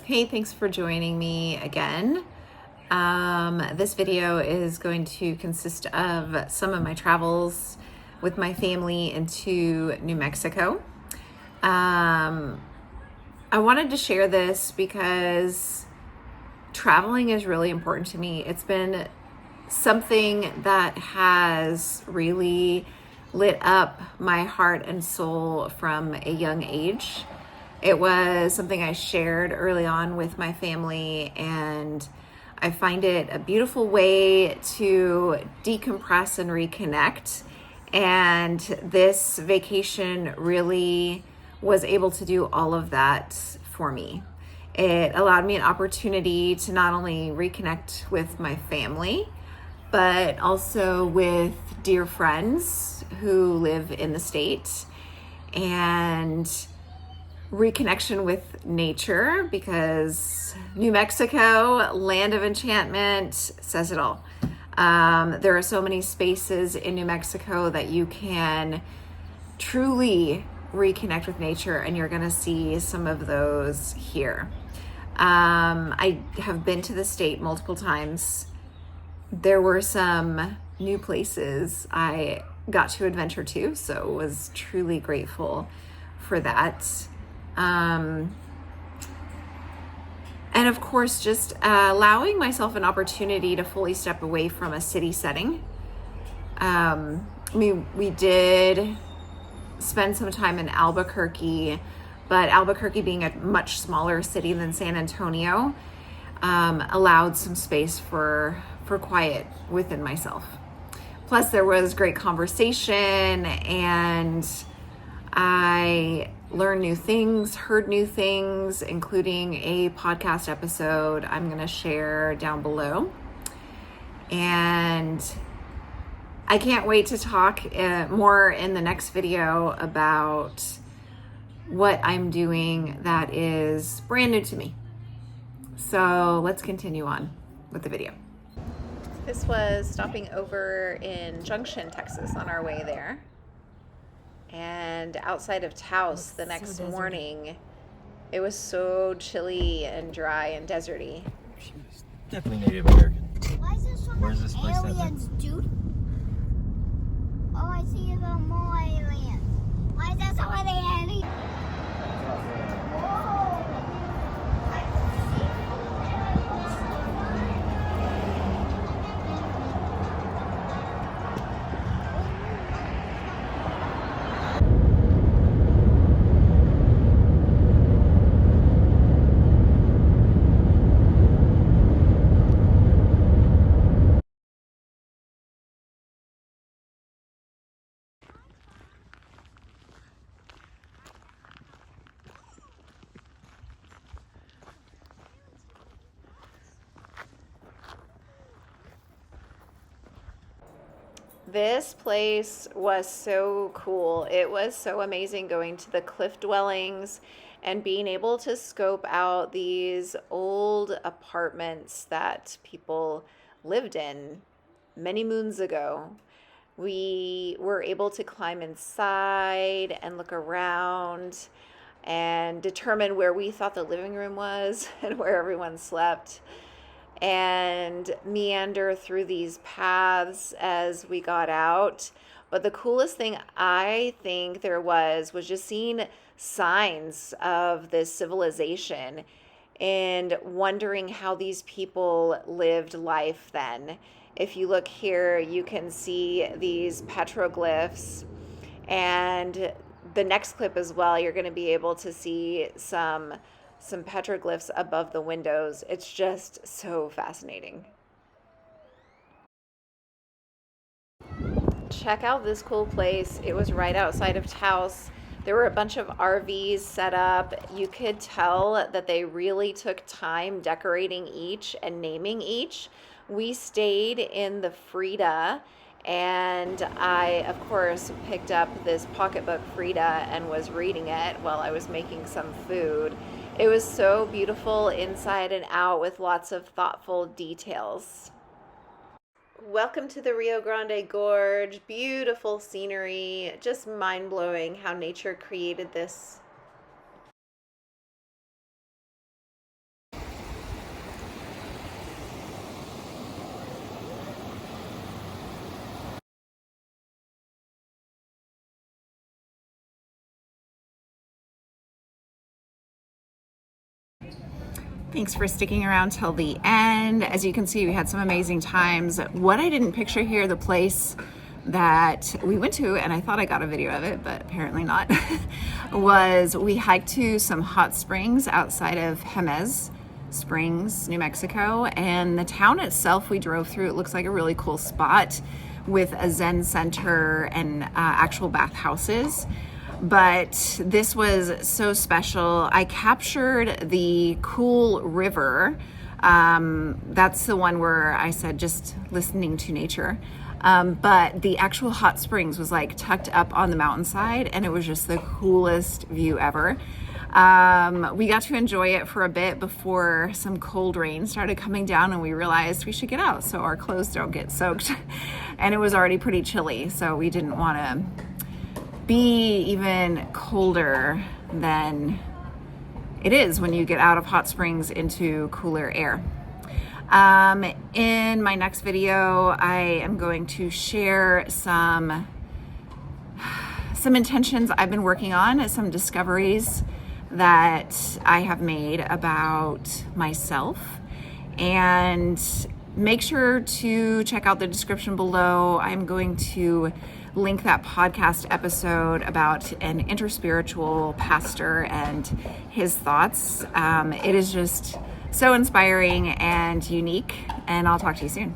Hey, thanks for joining me again. This video is going to consist of some of my travels with my family into New Mexico. I wanted to share this because traveling is really important to me. It's been something that has really lit up my heart and soul from a young age. It was something I shared early on with my family, and I find it a beautiful way to decompress and reconnect. And this vacation really was able to do all of that for me. It allowed me an opportunity to not only reconnect with my family, but also with dear friends who live in the state, and reconnection with nature, because New Mexico, land of enchantment, says it all. There are so many spaces in New Mexico that you can truly reconnect with nature, and you're going to see some of those here. I have been to the state multiple times. There were some new places I got to adventure to, so was truly grateful for that. And of course, just allowing myself an opportunity to fully step away from a city setting. We did spend some time in Albuquerque, but Albuquerque being a much smaller city than San Antonio, allowed some space for quiet within myself. Plus, there was great conversation, and I learned new things, heard new things, including a podcast episode I'm going to share down below. And I can't wait to talk more in the next video about what I'm doing that is brand new to me. So let's continue on with the video. This was stopping over in Junction, Texas on our way there. And outside of Taos the next morning, it was so chilly and dry and deserty. She was definitely Native American. Why is there so Where's much this place at? aliens, dude? Oh, I see even more aliens. Why is there so many aliens? This place was so cool. It was so amazing going to the cliff dwellings and being able to scope out these old apartments that people lived in many moons ago. We were able to climb inside and look around and determine where we thought the living room was and where everyone slept, and meander through these paths as we got out. But the coolest thing I think there was just seeing signs of this civilization and wondering how these people lived life then. If you look here, you can see these petroglyphs, and the next clip as well, you're going to be able to see some petroglyphs above the windows. It's just so fascinating. Check out this cool place. It was right outside of Taos. There were a bunch of RVs set up. You could tell that they really took time decorating each and naming each. We stayed in the Frida, and I, of course, picked up this pocketbook Frida and was reading it while I was making some food. It was so beautiful inside and out with lots of thoughtful details. Welcome to the Rio Grande Gorge. Beautiful scenery. Just mind-blowing how nature created this Thanks for sticking around till the end. As you can see, we had some amazing times. What I didn't picture here, the place that we went to, and I thought I got a video of it, but apparently not, was we hiked to some hot springs outside of Jemez Springs, New Mexico. And the town itself we drove through, it looks like a really cool spot with a Zen center and actual bathhouses. But this was so special. I captured the cool river. That's the one where I said just listening to nature. But the actual hot springs was like tucked up on the mountainside, and it was just the coolest view ever. We got to enjoy it for a bit before some cold rain started coming down, and we realized we should get out so our clothes don't get soaked. And it was already pretty chilly, so we didn't want to be even colder than it is when you get out of hot springs into cooler air. In my next video, I am going to share some intentions I've been working on, some discoveries that I have made about myself, and make sure to check out the description below. I'm going to link that podcast episode about an interspiritual pastor and his thoughts. It is just so inspiring and unique, and I'll talk to you soon.